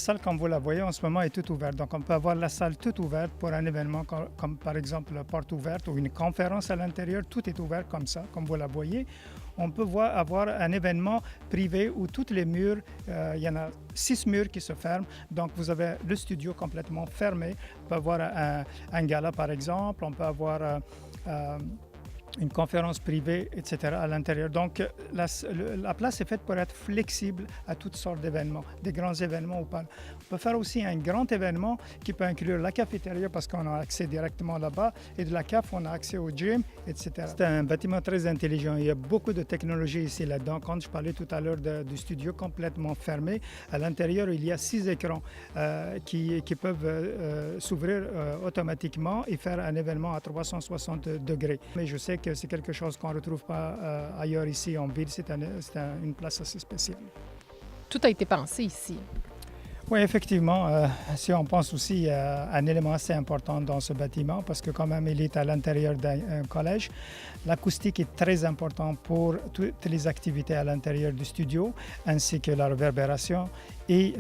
salle, comme vous la voyez en ce moment, est toute ouverte. Donc, on peut avoir la salle toute ouverte pour un événement comme par exemple la porte ouverte ou une conférence à l'intérieur. Tout est ouvert comme ça, comme vous la voyez. On peut avoir un événement privé où tous les murs, il y en a 6 murs qui se ferment. Donc, vous avez le studio complètement fermé. On peut avoir un gala, par exemple. On peut avoir une conférence privée, etc. à l'intérieur. Donc, la place est faite pour être flexible à toutes sortes d'événements, des grands événements ou pas. On peut faire aussi un grand événement qui peut inclure la cafétéria parce qu'on a accès directement là-bas et de la caf, on a accès au gym, etc. C'est un bâtiment très intelligent. Il y a beaucoup de technologie ici là-dedans. Quand je parlais tout à l'heure du studio complètement fermé, à l'intérieur, il y a 6 écrans qui peuvent s'ouvrir automatiquement et faire un événement à 360 degrés. Mais je sais que c'est quelque chose qu'on ne retrouve pas ailleurs ici en ville. C'est une place assez spéciale. Tout a été pensé ici. Oui, effectivement, si on pense aussi à un élément assez important dans ce bâtiment, parce que quand même il est à l'intérieur d'un collège, l'acoustique est très importante pour toutes les activités à l'intérieur du studio, ainsi que la réverbération et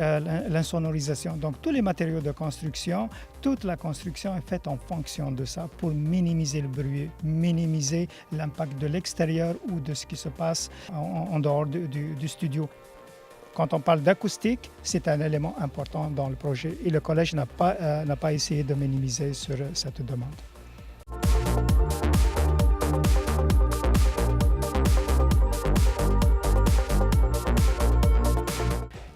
l'insonorisation. Donc tous les matériaux de construction, toute la construction est faite en fonction de ça pour minimiser le bruit, minimiser l'impact de l'extérieur ou de ce qui se passe en dehors du studio. Quand on parle d'acoustique, c'est un élément important dans le projet et le collège n'a pas essayé de minimiser sur cette demande.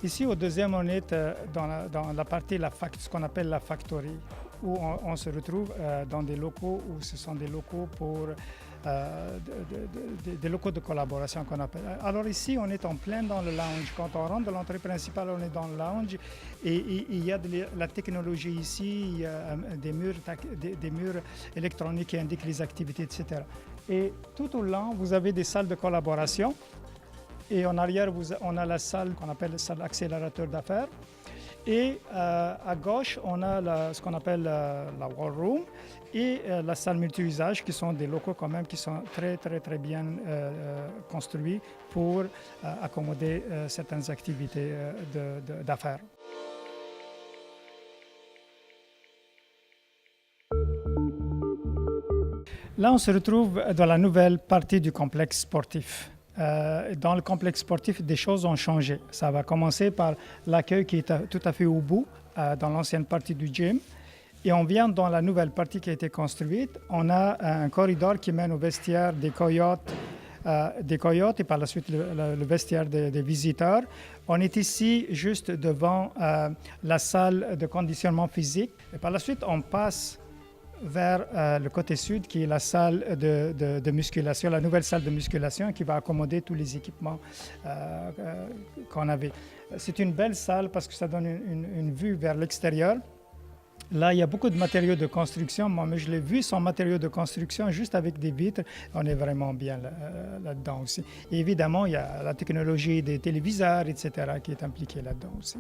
Ici, au deuxième, on est dans la partie, ce qu'on appelle la factory, où on se retrouve dans des locaux où ce sont des locaux pour des locaux de collaboration qu'on appelle. Alors ici, on est en plein dans le lounge. Quand on rentre de l'entrée principale, on est dans le lounge et il y a de la technologie ici, il y a des murs électroniques qui indiquent les activités, etc. Et tout au long, vous avez des salles de collaboration. Et en arrière, on a la salle qu'on appelle la salle accélérateur d'affaires. Et à gauche, on a ce qu'on appelle la War Room et la salle multi-usage, qui sont des locaux quand même qui sont très, très, très bien construits pour accommoder certaines activités d'affaires. Là, on se retrouve dans la nouvelle partie du complexe sportif. Dans le complexe sportif, des choses ont changé. Ça va commencer par l'accueil qui est tout à fait au bout, dans l'ancienne partie du gym. Et on vient dans la nouvelle partie qui a été construite. On a un corridor qui mène au vestiaire des coyotes et par la suite le vestiaire des visiteurs. On est ici juste devant la salle de conditionnement physique. Et par la suite, on passe vers le côté sud, qui est la salle de musculation, la nouvelle salle de musculation qui va accommoder tous les équipements qu'on avait. C'est une belle salle parce que ça donne une vue vers l'extérieur. Là, il y a beaucoup de matériaux de construction. Moi, je l'ai vu sans matériaux de construction, juste avec des vitres. On est vraiment bien là-dedans aussi. Et évidemment, il y a la technologie des téléviseurs, etc., qui est impliquée là-dedans aussi.